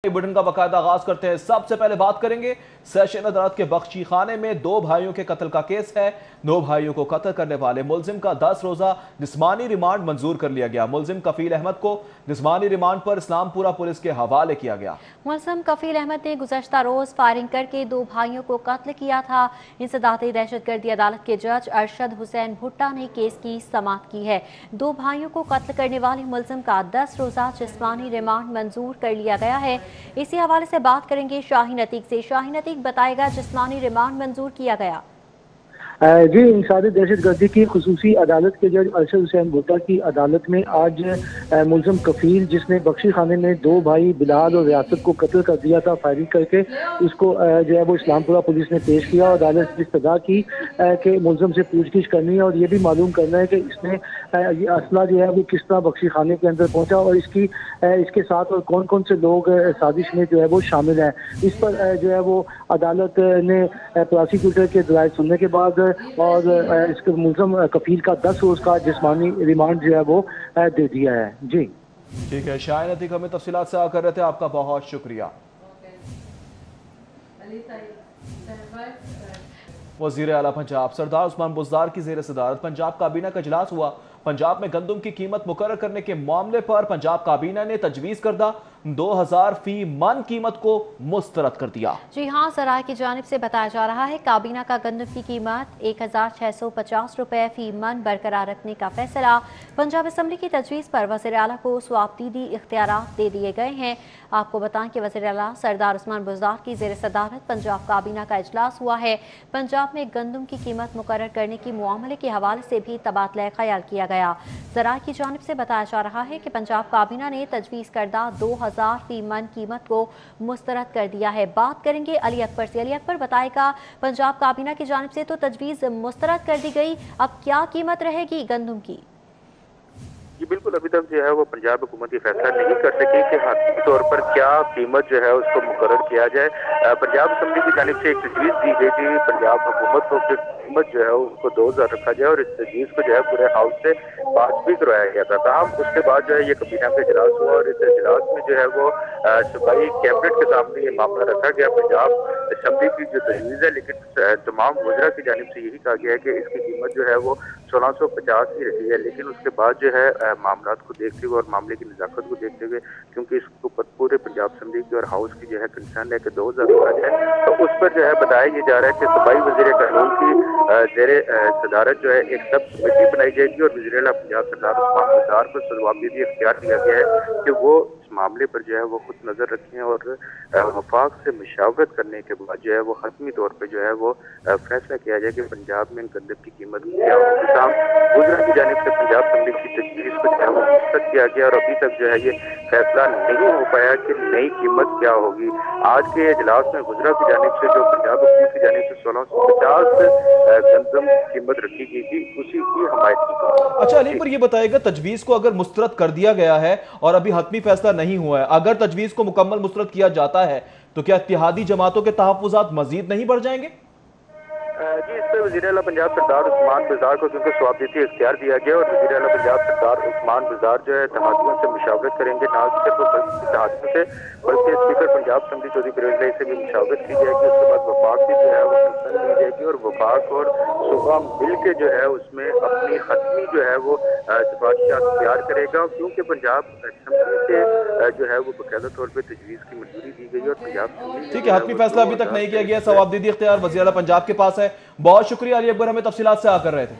Bulletin का बाकायदा आगाज करते हैं। सबसे पहले बात करेंगे सेशन अदालत के बख्शी खाने में दो भाइयों के कत्ल का केस है। दो भाइयों को कत्ल करने वाले मुलजिम का 10 रोजा जिस्मानी रिमांड मंजूर कर लिया गया। मुलजिम कफील अहमद को जिस्मानी रिमांड पर इस्लामपुरा पुलिस के हवाले किया गया। मुलजिम कफील अहमद ने गुज़श्ता रोज फायरिंग करके दो भाइयों को कत्ल किया था। इंसदाती दहशतगर्दी अदालत के जज अरशद हुसैन भुट्टा ने केस की समाअत की है। दो भाइयों को कत्ल करने वाले मुलजिम का 10 रोजा जिस्मानी रिमांड मंजूर कर लिया गया है। इसी हवाले से बात करेंगे शाहीन अतीक से। शाहीन अतीक बताएगा जिस्मानी रिमांड मंजूर किया गया। जी, इंसानी दहशतगर्दी की खुसूसी अदालत के जज अरशद हुसैन भुट्टा की अदालत में आज मुलजिम कफील जिसने बख्शी खाने में दो भाई बिलाल और रियासत को कत्ल कर दिया था फायरिंग करके, उसको जो है वो इस्लामपुरा पुलिस ने पेश किया। अदालत ने इस्तदा की कि मुलजिम से पूछगिछ करनी है और ये भी मालूम करना है कि इसने ये असला जो है वो किस तरह बख्शी खाने के अंदर पहुंचा और इसके साथ और कौन कौन से लोग साजिश में जो है वो शामिल हैं। इस पर जो है वो अदालत ने प्रोसिक्यूटर के दलाइल सुनने के बाद और इसके मुलजिम कफील का 10 रोज का जिस्मानी रिमांड जो है वो दे दिया है। जी ठीक है, शाहीन अतीक हमें तफसीलात से कर रहे थे, आपका बहुत शुक्रिया। वज़ीर आला पंजाब सरदार उस्मान बुज़दार की ज़ेर सदारत पंजाब काबीना का इजलास हुआ। पंजाब में गंदम की कीमत मुकर्रर करने के मामले पर पंजाब काबीना ने तजवीज़ करदा 2000 फी मन कीमत को मुस्तरद कर दिया। जी हाँ, सराय की जानिब से बताया जा रहा है काबीना का गंदम की कीमत 1650 रुपए फी मन बरकरार रखने का फैसला। पंजाब असम्बली की तजवीज़ पर वज़ीर आला को स्वाबदीदी इख्तियारात दे दिए गए हैं। आपको बताएं कि वज़ीर आला सरदार उस्मान बुज़दार की ज़ेर सदारत पंजाब काबीना का इजलास हुआ है। पंजाब में गंदम की कीमत मुकर्रर करने की मामले के हवाले से भी तबादला ख्याल किया गया। ज़राए की जानिब से बताया जा रहा है कि पंजाब काबीना ने तजवीज़ करदा 2000 फी मन कीमत को मुस्तरद कर दिया है। बात करेंगे अली अकबर से। अली अकबर बताएगा, पंजाब काबीना की जानिब से तो तजवीज़ मुस्तरद कर दी गई, अब क्या कीमत रहेगी गंदम की? जी बिल्कुल, अभी तक जो है वो पंजाब हुकूमत ये फैसला नहीं कर सकी कि हाथी तौर पर क्या कीमत जो है उसको मुकर्रर किया जाए। पंजाब असम्बली की जानिब से एक तजवीज़ दी गई थी पंजाब हुकूमत को कि कीमत जो है उसको 2000 रखा जाए और इस तजवीज़ को जो है पूरे हाउस से पास भी करवाया गया था। ताहम उसके बाद जो है ये काबीना का इजलास हुआ और इस इजलास में जो है वो सूबाई कैबिनेट के सामने ये मामला रखा गया पंजाब असम्बली की जो तजवीज़ है, लेकिन तमाम वज़रा की जानिब से यही कहा गया है कि इसकी कीमत जो है वो 1650 ही रखी है। लेकिन उसके बाद जो है मामलात को देखते हुए और मामले की नज़ाकत को देखते हुए, क्योंकि इसको पूरे पंजाब असम्बली की और हाउस की जो है कंसर्न है कि 2000 रखा जाए, तो उस पर जो है बताया ये जा रहा है कि सूबाई वज़ीर कानून की ज़ेर सदारत जो है एक सब कमेटी बनाई जाएगी और वज़ीर आला पंजाब सरदार उस्मान बुज़दार को जवाबदेही इख्तियार दिया गया है कि वो इस मामले पर जो है वो खुद नज़र रखें और वफाक से मशावरत करने के बाद जो है वो हतमी तौर पर जो है वो फैसला किया जाए कि पंजाब में गंदम की कीमत क्या होगी। गुजरात की जानिब से पंजाब असम्बली की तजवीज़ को जो है वो मुस्तरद किया गया और अभी तक जो है ये फैसला नहीं हो पाया कि नई कीमत क्या होगी। आज के इजलास में गुजरात की जानिब से जो पंजाब हुकूमत की जानिब से 1650 गंदम कीमत रखी गई थी उसी की हमायत की गई। अच्छा अली, पर ये बताएगा तजवीज़ को अगर मुस्तरद कर दिया गया है और अभी हतमी फैसला नहीं हुआ है, अगर तजवीज़ को मुकम्मल मुस्तरद किया जाता है तो क्या इत्तेहादी जमातों के तहफ़्फ़ुज़ात मज़ीद नहीं बढ़ जाएंगे? जी, इस पर वज़ीर आला पंजाब सरदार उस्मान बुज़दार को क्योंकि स्वाबदीदी इख्तियार दिया गया और वज़ीर आला पंजाब सरदार उस्मान बुज़दार जो है इत्तेहादियों से मुशावरत करेंगे, ना सिर्फ इत्तेहादियों से बल्कि स्पीकर पंजाब असम्बली चौधरी फिरोज से भी मुशावरत की जाएगी। उसके बाद वफाक की जो है वो कंसर्न दी जाएगी और वफाक और सूबा मिल के जो है उसमें अपनी हतमी जो है वो सिफारिशात तैयार करेगा, क्योंकि पंजाब असम्बली से जो है वो बाकायदा तौर पर तजवीज़ की मंजूरी दी गई और पंजाब ठीक है, हतमी फैसला अभी तक नहीं किया गया, सवाबदीदी इख्तियार वज़ीर आला पंजाब के पास है। बहुत शुक्रिया अली अकबर, हमें तफसीलात से कर रहे थे।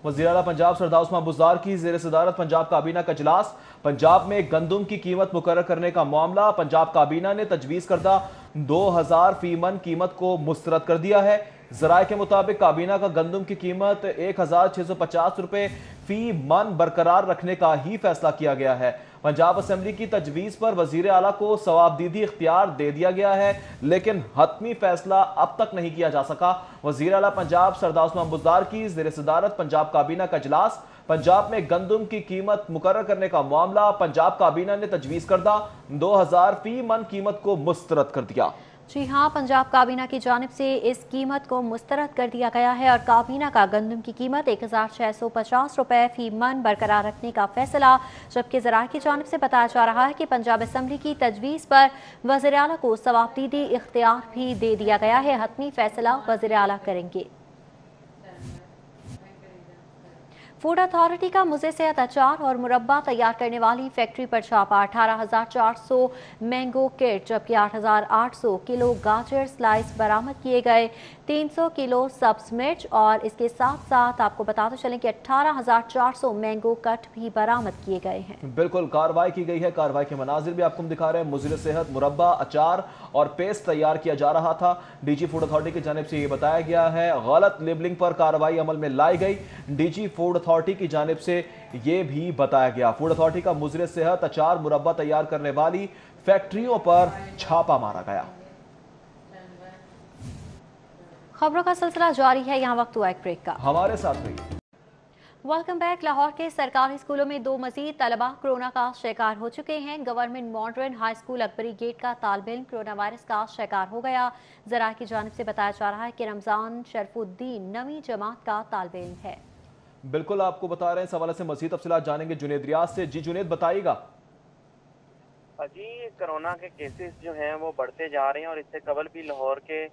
वज़ीर आला पंजाब सरदार उस्मान बुज़दार की ज़ेर सदारत पंजाब काबीना का इजलास। पंजाब में गंदम की कीमत मुकर्रर करने का मामला, पंजाब काबीना ने तजवीज़ करदा 2000 फी मन कीमत को मुस्तरद कर दिया है। ज़राए के मुताबिक काबीना का गंदम की कीमत 1650 रुपए फी मन बरकरार रखने का ही फैसला किया गया है। पंजाब असम्बली की तजवीज़ पर वज़ीर आला को सवाबदीदी इख्तियार दे दिया गया है, लेकिन हतमी फैसला अब तक नहीं किया जा सका। वज़ीर आला पंजाब सरदार उस्मान बुज़दार की ज़ेर सदारत पंजाब काबीना का इजलास। पंजाब में गंदम की कीमत मुकर्रर करने का मामला, पंजाब काबीना ने तजवीज़ करदा 2000 फी मन कीमत को मुस्तरद कर दिया। जी हाँ, पंजाब काबीना की जानिब से इस कीमत को मुस्तरद कर दिया गया है और काबीना का गंदम की कीमत 1650 रुपये फी मन बरकरार रखने का फैसला। जबकि ज़राए की जानिब से बताया जा रहा है कि पंजाब असम्बली की तजवीज़ पर वज़ीर आला को सवाबदीदी इख्तियार भी दे दिया गया है। हतमी फैसला वज़ीर आला करेंगे। फूड अथॉरिटी का मुझे सेहत अचार और मुरब्बा तैयार करने वाली फैक्ट्री पर छापा। 18,400 मैंगो किट जबकि 8,800 किलो गाजर स्लाइस बरामद किए गए। 300 किलो सब्ज मिर्च और इसके साथ साथ आपको बताते चलें कि 18,400 मैंगो कट भी बरामद किए गए हैं। बिल्कुल कार्रवाई की गई है। कार्रवाई के मनाजिर भी आपको हम दिखा रहे हैं। मुज़िर सेहत मुरब्बा, अचार और पेस्ट तैयार किया जा रहा था। डीजी फूड अथॉरिटी की जानिब से ये बताया गया है। गलत लेबलिंग पर कार्रवाई अमल में लाई गई। डीजी फूड अथॉरिटी की जानिब से ये भी बताया गया। फूड अथॉरिटी का मुज़िर सेहत अचार मुरब्बा तैयार करने वाली फैक्ट्रियों पर छापा मारा गया। खबरों का सिलसिला जारी है, यहाँ वक्त हुआ एक ब्रेक का। हमारे साथ रहिए। Welcome back. लाहौर के सरकारी स्कूलों में 2 मजीद तलबा कोरोना का शिकार हो चुके हैं। Government modern high school Akbari gate का तालिब इल्म कोरोना वायरस का शिकार हो गया। ज़राए की जानिब से बताया जा रहा है कि रमजान शरफुद्दीन नवी जमात का तालिब इल्म है। बिल्कुल आपको बता रहे हैं, इस हवाले से मज़ीद तफसीलात जानेंगे जुनेद रियाज से। जी जुनेद, बताइएगा। जी, कोरोना के केसेस जो हैं वो बढ़ते जा रहे हैं और इससे कबल भी लाहौर के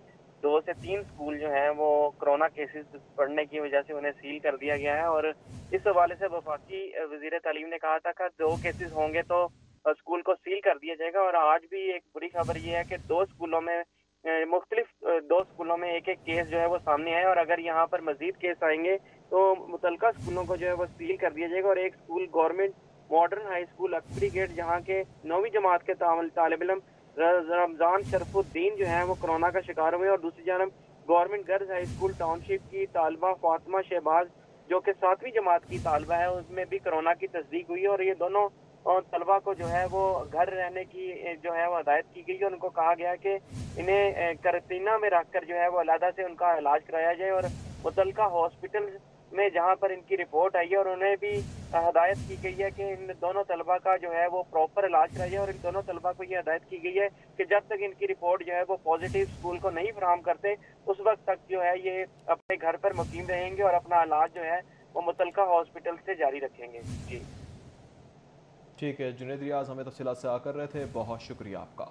2 से 3 स्कूल जो हैं वो कोरोना केसेस बढ़ने की वजह से उन्हें सील कर दिया गया है। और इस हवाले से वफाकी वज़ीर तालीम ने कहा था कि 2 केसेस होंगे तो स्कूल को सील कर दिया जाएगा। और आज भी एक बुरी खबर ये है कि 2 स्कूलों में मुख्तलिफ 2 स्कूलों में एक केस जो है वो सामने आए और अगर यहाँ पर मजीद केस आएंगे तो मुतलका स्कूलों को जो है वो सील कर दिया जाएगा। और एक school government modern high school Akbari gate जहाँ के 9वीं जमात के तालिब इल्म रमजान शरफुद्दीन जो है वो कोरोना का शिकार हुए और दूसरी जानब government girls high school township की तालबा फातिमा शहबाज जो कि 7वीं जमात की तालबा है उसमें भी कोरोना की तस्दीक हुई। और ये दोनों तलबा को जो है वो घर रहने की जो है वो हदायत की गई और उनको कहा गया कि इन्हें करंतना में रखकर जो है वो अलहदा से उनका इलाज कराया जाए। और मुतलका हॉस्पिटल में जहां पर इनकी रिपोर्ट आई है और उन्हें भी हदायत की गई है कि इन दोनों तलबा का जो है वो प्रॉपर इलाज कराया जाए। और इन दोनों तलबा को ये हदायत की गई है कि जब तक इनकी रिपोर्ट जो है वो पॉजिटिव स्कूल को नहीं फराहम करते उस वक्त तक जो है ये अपने घर पर मुकीम रहेंगे और अपना इलाज जो है वो मुतलका हॉस्पिटल से जारी रखेंगे। जी ठीक है, जुनेद रियाज हमें तफसीलात से आकर रहे थे, बहुत शुक्रिया आपका।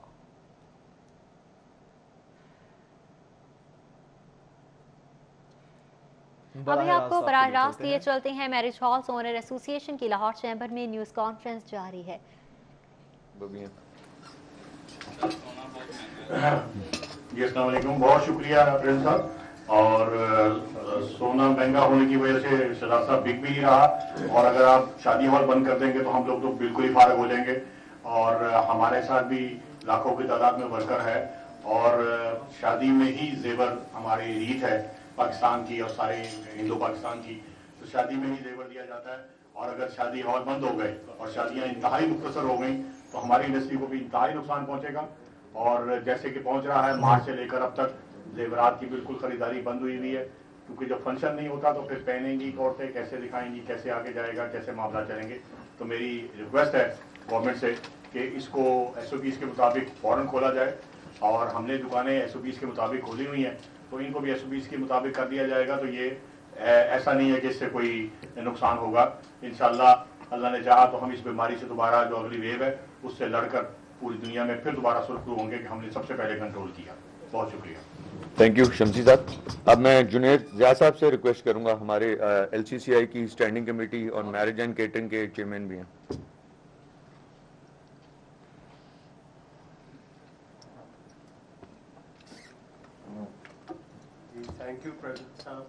अभी आपको बराह रास्त लिए चलते हैं मैरिज हॉल्स ओनर एसोसिएशन की लाहौर चैम्बर में न्यूज़ कॉन्फ्रेंस जारी है। जी अस्सलाम वालेकुम, बहुत शुक्रिया प्रिंस साहब। और सोना महंगा होने की वजह से शहजाद साहब बिक भी नहीं रहा और अगर आप शादी हॉल बंद कर देंगे तो हम लोग तो बिल्कुल ही फारग हो जाएंगे। और हमारे साथ भी लाखों की तादाद में वर्कर है और शादी में ही जेवर हमारी रीत है पाकिस्तान की और सारे हिंदू पाकिस्तान की, तो शादी में ही जेवर दिया जाता है। और अगर शादी हॉल बंद हो गए और शादियां इंतहाई मुख्तसर हो गई तो हमारी इंडस्ट्री को भी इंतहाई नुकसान पहुंचेगा। और जैसे कि पहुंच रहा है, मार्च से लेकर अब तक जेवरात की बिल्कुल खरीदारी बंद हुई हुई है क्योंकि जब फंक्शन नहीं होता तो फिर पहनेंगी औरतें, कैसे दिखाएंगी, कैसे आगे जाएगा, कैसे मामला चलेंगे। तो मेरी रिक्वेस्ट है गवर्नमेंट से कि इसको SOPs के मुताबिक फौरन खोला जाए और हमने दुकानें SOPs के मुताबिक खोली हुई हैं तो इनको भी SOPs के मुताबिक कर दिया जाएगा। तो ये ऐसा नहीं है कि इससे कोई नुकसान होगा। इंशाल्लाह अल्लाह ने चाहा तो हम इस बीमारी से दोबारा जो अगली वेव है उससे लड़कर पूरी दुनिया में फिर दोबारा सुरखरू होंगे कि हमने सबसे पहले कंट्रोल किया। बहुत शुक्रिया। थैंक यू शमसी साहब। अब मैं जुनेद रियाज साहब से रिक्वेस्ट करूंगा, हमारे LCCI की स्टैंडिंग कमेटी और मैरिज एंड केटरिंग के चेयरमैन भी हैं। थैंक यू प्रेसिडेंट साहब।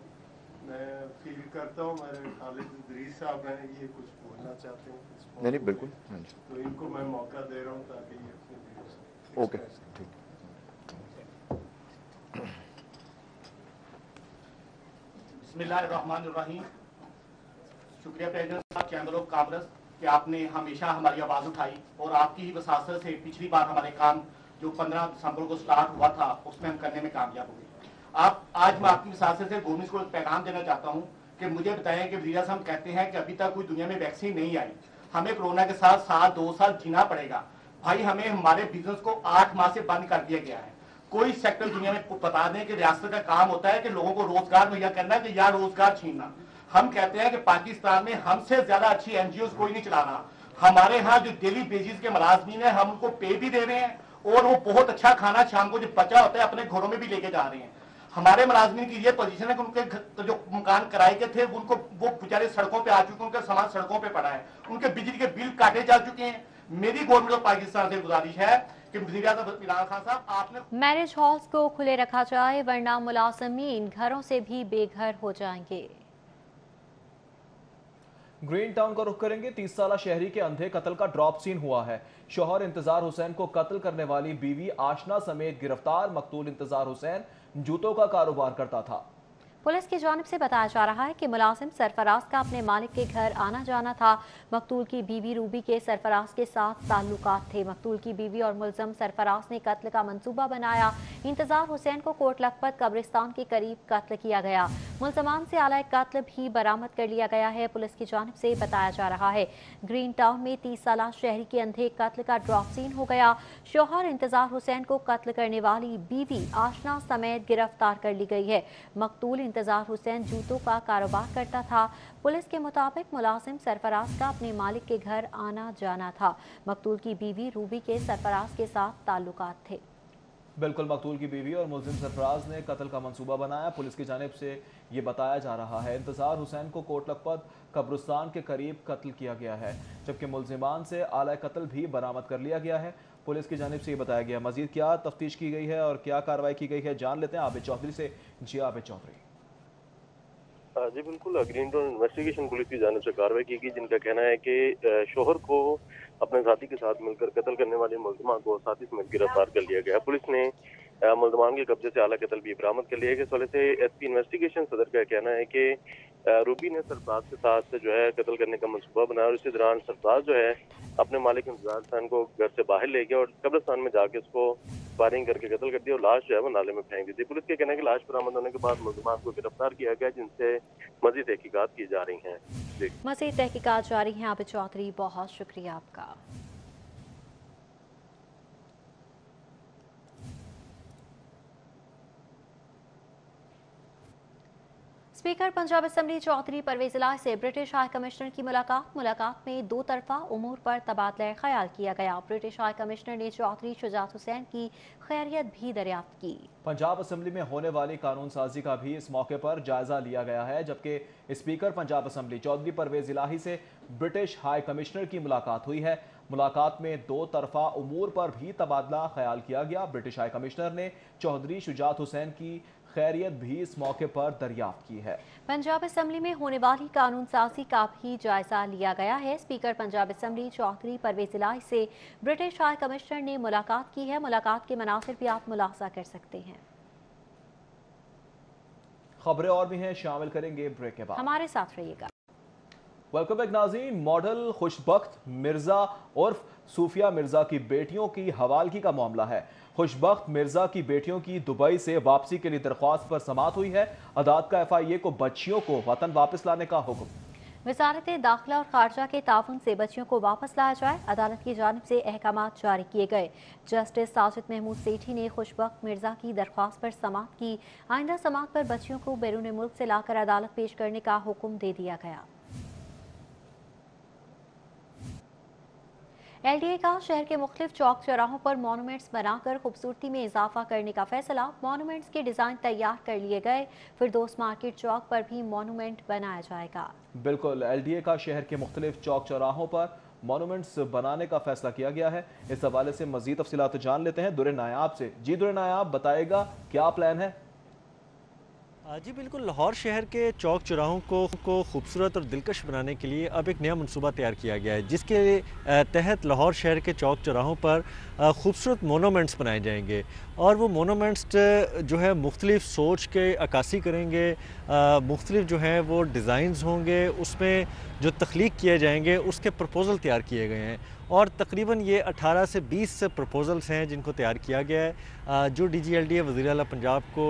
मैं फील करता हूँ मेरे खालिद इदरीस साहब हैं, ये कुछ बोलना चाहते हैं। नहीं बिल्कुल, तो इनको मैं मौका दे रहा हूँ ताकि ये अपने ओके ठीक। बिस्मिल्लाहिर्रहमानिर्रहीम। शुक्रिया प्रेसिडेंट साहब, चैम्बर ऑफ कॉमर्स कि आपने हमेशा हमारी आवाज़ उठाई और आपकी ही वसासत से पिछली बार हमारे काम जो 15 दिसंबर को स्टार्ट हुआ था उसमें हम करने में कामयाब हो गए। आज मैं आपकी वसासत से गवर्नमेंट को एक पैगाम देना चाहता हूँ कि मुझे बताएं कि वजीर साहब कहते हैं कि अभी तक कोई दुनिया में वैक्सीन नहीं आई, हमें कोरोना के साथ 2 साल जीना पड़ेगा। भाई हमें हमारे बिजनेस को 8 माह से बंद कर दिया गया है। कोई सेक्टर दुनिया में बता दें कि रियासत का काम होता है कि लोगों को रोजगार मुहैया करना कि या रोजगार छीनना। हम कहते हैं कि पाकिस्तान में हमसे ज्यादा अच्छी एनजीओ कोई नहीं चला रहा। हमारे यहाँ जो डेली बेसिस के मुलाजमीन है, हम उनको पे भी दे रहे हैं और वो बहुत अच्छा खाना शाम को जो बचा होता है अपने घरों में भी लेके जा रहे हैं। हमारे मुलाजमीन की ये पोजीशन है कि उनके जो मकान किराए के थे उनको वो बेचारे सड़कों पे आ चुके हैं, उनका सामान सड़कों पे पड़ा है, उनके बिजली के बिल काटे जा चुके हैं। मेरी गवर्नमेंट ऑफ पाकिस्तान से गुजारिश है कि वज़ीर-ए-आज़म इमरान खान साहब आपने मैरिज हॉल्स को खुले रखा जाए वरना मुलाजमीन घरों से भी बेघर हो जाएंगे। ग्रीन टाउन का रुख करेंगे। 30 साला शहरी के अंधे कत्ल का ड्रॉप सीन हुआ है। शौहर इंतजार हुसैन को कत्ल करने वाली बीवी आशना समेत गिरफ्तार। मकतूल इंतजार हुसैन जूतों का कारोबार करता था। पुलिस की जानिब से बताया जा रहा है कि मुलाजिम सरफराज का अपने मालिक के घर आना जाना था। मकतूल की बीवी रूबी के सरफराज के साथ ताल्लुकात थे। मकतूल की बीवी और मुलजम सरफराज ने कत्ल का मंसूबा बनाया। इंतजार हुसैन को कोट लखपत कब्रिस्तान के करीब कत्ल किया गया। मुलजमान से आला कत्ल भी बरामद कर लिया गया है। पुलिस की जानिब से बताया जा रहा है ग्रीन टाउन में 30 साला शहरी के अंधे कत्ल का ड्रॉप सीन हो गया। शौहर इंतजार हुसैन को कत्ल करने वाली बीवी आशना समेत गिरफ्तार कर ली गई है। मकतूल इंतजार हुसैन जूतों का कारोबार करता था। पुलिस के मुताबिक मुलाजिम सरफराज का अपने मालिक के घर आना जाना था। मकतूल की बीवी रूबी के सरफराज के साथ ताल्लुकात थे। बिल्कुल, मकतूल की बीवी और मुलजिम सरफराज ने कत्ल का मंसूबा बनाया। पुलिस की जानिब से ये बताया जा रहा है इंतजार हुसैन को कोट लखपत कब्रिस्तान के करीब कत्ल किया गया है, जबकि मुलजिमान से आला कत्ल भी बरामद कर लिया गया है। पुलिस की जानिब से ये बताया गया। मजीद क्या तफ्तीश की गई है और क्या कार्रवाई की गई है, जान लेते हैं आबिद चौधरी से। जी आबिद चौधरी। जी बिल्कुल, ग्रीन टाउन इन्वेस्टिगेशन पुलिस की जानिब से कार्रवाई की गई, जिनका कहना है कि शोहर को अपने साथी के साथ मिलकर कत्ल करने वाले मुलजमा को साथी समेत गिरफ्तार कर लिया गया। पुलिस ने मुलजमान के कब्जे से आला कत्ल भी बरामद कर लिया गया। इस वाले से एसपी इन्वेस्टिगेशन सदर का कहना है कि रूबी ने सरफराज के साथ जो है कत्ल करने का मंसूबा बनाया और इसी दौरान सरफराज जो है अपने मालिक इंतजार हुसैन को घर से बाहर ले गया और कब्रिस्तान में जाके उसको फायरिंग करके कत्ल कर दिया और लाश जो है वो नाले में फेंक दी थी। पुलिस के कहना है कि लाश बरामद होने के बाद मुलजमान को गिरफ्तार किया गया, जिनसे मजीद तहकीकात की जा रही हैं। मजीद तहकीकात जारी हैं। आबिद चौधरी, बहुत शुक्रिया आपका। स्पीकर पंजाब असम्बली चौधरी परवेज इलाही से ब्रिटिश हाई कमिश्नर की मुलाकात में दो तरफा उमूर पर तबादला ख्याल किया गया। ब्रिटिश हाई कमिश्नर ने चौधरी शुजात हुसैन की खैरियत भी दरियाफ्त की। पंजाब असम्बली में होने वाली कानून साजी का भी इस मौके पर जायजा लिया गया है, जबकि स्पीकर पंजाब असम्बली चौधरी परवेज इलाही से ब्रिटिश हाई कमिश्नर की मुलाकात हुई है। मुलाकात में दो तरफा उमूर पर भी तबादला ख्याल किया गया। ब्रिटिश हाई कमिश्नर ने चौधरी शुजात हुसैन की खैरियत भी इस मौके पर दरियाफ्त की है। पंजाब असम्बली में होने वाली कानून साजी का भी जायजा लिया गया है। स्पीकर पंजाब असम्बली चौधरी परवेज इलाही से ब्रिटिश हाई कमिश्नर ने मुलाकात की है। मुलाकात के मनासिर भी आप मुलाजा कर सकते हैं। खबरें और भी हैं, शामिल करेंगे ब्रेक के बाद, हमारे साथ रहिएगा। वेलकम बैक नाज़रीन। मॉडल खुशबख्त मिर्जा उर्फ सूफिया मिर्जा की बेटियों की हवालगी का मामला है। खुशबख्त मिर्जा की बेटियों की दुबई से वापसी के लिए दरख्वास्त पर समाअत हुई है। अदालत का FIA को बच्चियों को वतन वापस लाने का हुक्म। वजारत दाखिला और खारजा के ताउन से बच्चियों को वापस लाया जाए, अदालत की जानिब से अहकामात जारी किए गए। जस्टिस साजिद महमूद सेठी ने खुशबख्त मिर्जा की दरख्वास्त पर समाअत की। आइंदा समाअत पर बच्चियों को बैरून मुल्क से लाकर अदालत पेश करने का हुक्म दे दिया गया। LDA का शहर के मुख्तलिफ चौक चौराहों पर मोनूमेंट्स बनाकर खूबसूरती में इजाफा करने का फैसला। मोनूमेंट्स के डिज़ाइन तैयार कर लिए गए। फिरदौस मार्केट चौक पर भी मोनूमेंट बनाया जाएगा। बिल्कुल, LDA का शहर के मुख्तलिफ चौक चौराहों पर मोनूमेंट्स बनाने का फैसला किया गया है। इस हवाले से मजीद तफसीलात जान लेते हैं दुरे नायाब से। जी दुरे नायाब, बताएगा क्या प्लान है? जी बिल्कुल, लाहौर शहर के चौक चौराहों को खूबसूरत और दिलकश बनाने के लिए अब एक नया मनसूबा तैयार किया गया है, जिसके तहत लाहौर शहर के चौक चौराहों पर खूबसूरत मोनूमेंट्स बनाए जाएंगे और वो मोनूमेंट्स जो है मुख्तलिफ सोच के अक्कासी करेंगे। मुख्तलिफ जो है वो डिज़ाइंस होंगे, उसमें जो तख्लीक किए जाएंगे उसके प्रपोज़ल तैयार किए गए हैं और तकरीबन ये 18 से 20 प्रपोजल्स हैं जिनको तैयार किया गया है, जो DGLDA वज़ीर आला पंजाब को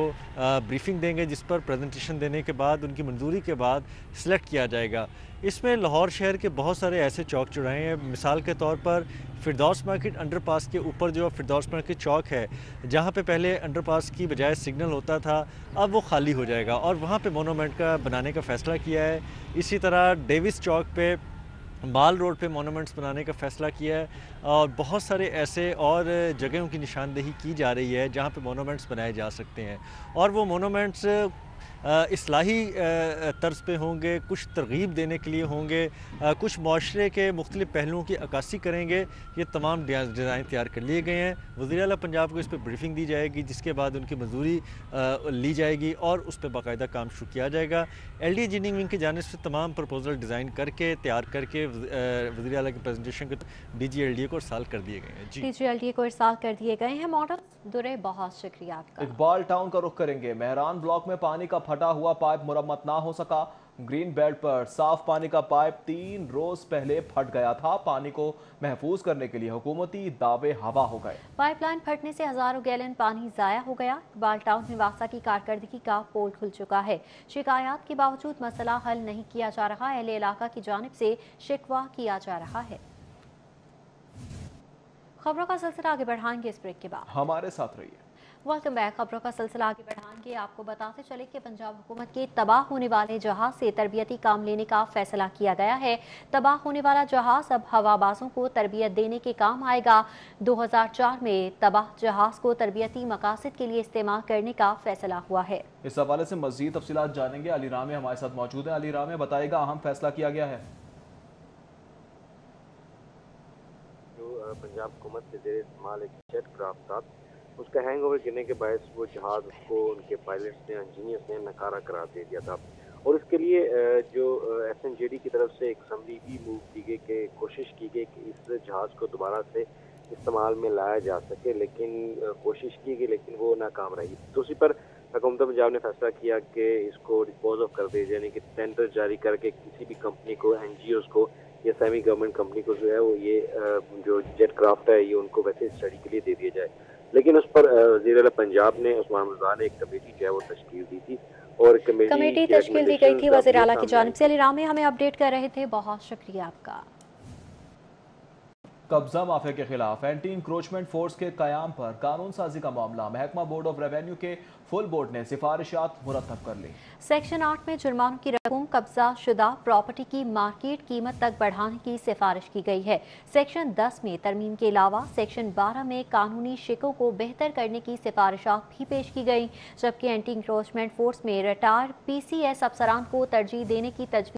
ब्रीफिंग देंगे, जिस पर प्रेजेंटेशन देने के बाद उनकी मंजूरी के बाद सिलेक्ट किया जाएगा। इसमें लाहौर शहर के बहुत सारे ऐसे चौक चौराहे हैं। मिसाल के तौर पर फिरदौस मार्केट अंडरपास के ऊपर जो फिरदौस मार्केट चौक है, जहाँ पे पहले अंडरपास की बजाय सिग्नल होता था, अब वो खाली हो जाएगा और वहाँ पे मोनूमेंट का बनाने का फ़ैसला किया है। इसी तरह डेविस चौक पे माल रोड पे मोनूमेंट्स बनाने का फ़ैसला किया है और बहुत सारे ऐसे और जगहों की निशानदेही की जा रही है जहाँ पे मोनूमेंट्स बनाए जा सकते हैं और वो मोनूमेंट्स इस्लाही तर्ज पे होंगे, कुछ तरगीब देने के लिए होंगे, कुछ माशरे के मुख्तलिफ़ पहलुओं की अक्कासी करेंगे। ये तमाम डिज़ाइन तैयार कर लिए गए हैं। वज़ीर आला पंजाब को इस पर ब्रीफिंग दी जाएगी, जिसके बाद उनकी मंजूरी ली जाएगी और उस पर बाकायदा काम शुरू किया जाएगा। LD इंजीनियरिंग विंग की जानिब से तमाम प्रपोजल डिज़ाइन करके तैयार करके वज़ीर आला की प्रेजेंटेशन को DGLDA को इरसाल कर दिए गए हैं। DGLDA को इरसाल कर दिए गए हैं मॉडल। दुरे, बहुत शुक्रिया आपका। इकबाल टाउन का रुख करेंगे। मेहरान ब्लॉक में पानी का फटा हुआ पाइप मुरम्मत ना हो सका। ग्रीन बेल्ट पर साफ पानी का पाइप 3 रोज पहले फट गया था। पानी को महफूज करने के लिए हुकूमती दावे हवा हो गए। पाइपलाइन फटने से हजारों गैलन पानी जाया हो गया। इकबाल टाउन में वासा की कारकर्दगी का पोल खुल चुका है। शिकायत के बावजूद मसला हल नहीं किया जा रहा। अहले इलाका की जानिब से शिकवा किया जा रहा है। खबरों का सिलसिला आगे बढ़ाएंगे इस ब्रेक के बाद। हमारे साथ रहिए। Welcome back. खबरों का सिलसिला आगे बढ़ाएंगे। आपको बताते चले कि पंजाब हुकूमत के तबाह होने वाले जहाज से तरबियती काम लेने का फैसला किया गया है। तबाह होने वाला जहाज अब हवाबाजों को तरबियत देने के काम आएगा। 2004 में तबाह जहाज को तरबियती मकासद के लिए इस्तेमाल करने का फैसला हुआ है। इस हवाले से मजीद तफसीलात जानेंगे। अली रामे हमारे साथ मौजूद है। अली रामे, बताएगा अहम फैसला किया गया है। जो पंजाब हुकूमत के ज़ेरे इस्तेमाल एक जेट क्राफ्ट था, उसका हैंग ओवर गिरने के बायस वो जहाज़ उसको उनके पायलट्स ने, इंजीनियर्स ने नकारा करार दे दिया था और इसके लिए जो SNJD की तरफ से एक असम्बली भी मूव की गई कि कोशिश की गई कि इस जहाज़ को दोबारा से इस्तेमाल में लाया जा सके, लेकिन कोशिश की गई लेकिन वो नाकाम रही। दूसरी पर हुकूमत पंजाब ने फैसला किया कि इसको डिस्पोज ऑफ कर दिया जाए, यानी कि टेंडर जारी करके किसी भी कंपनी को, NGOs को या सेमी गवर्नमेंट कंपनी को जो है वो ये जो जेट क्राफ्ट है ये उनको वैसे स्टडी के लिए दे दिया जाए। लेकिन उस पर वज़ीर आला पंजाब ने, उस्मान रज़ा ने एक कमेटी जो है वो तश्कील दी थी और कमेटी तश्कील दी गई थी वज़ीर आला की जानिब से। अली रामे हमें अपडेट कर रहे थे, बहुत शुक्रिया आपका। कब्जा माफिया के खिलाफ एंटी इंक्रोचमेंट फोर्स के कयाम पर कानून साजी का मामला। महकमा बोर्ड ऑफ रेवेन्यू के फुल बोर्ड ने सिफारिशात मुरतब कर ली। सेक्शन 8 में जुर्मानों की रकम कब्जा शुदा प्रॉपर्टी की मार्केट कीमत तक बढ़ाने की सिफारिश की गई है। सेक्शन 10 में तरमीम के अलावा सेक्शन 12 में कानूनी शिकों को बेहतर करने की सिफारिशात भी पेश की गई, जबकि एंटी इंक्रोचमेंट फोर्स में रिटायर्ड PCS अफसरान को तरजीह देने की तजवीज़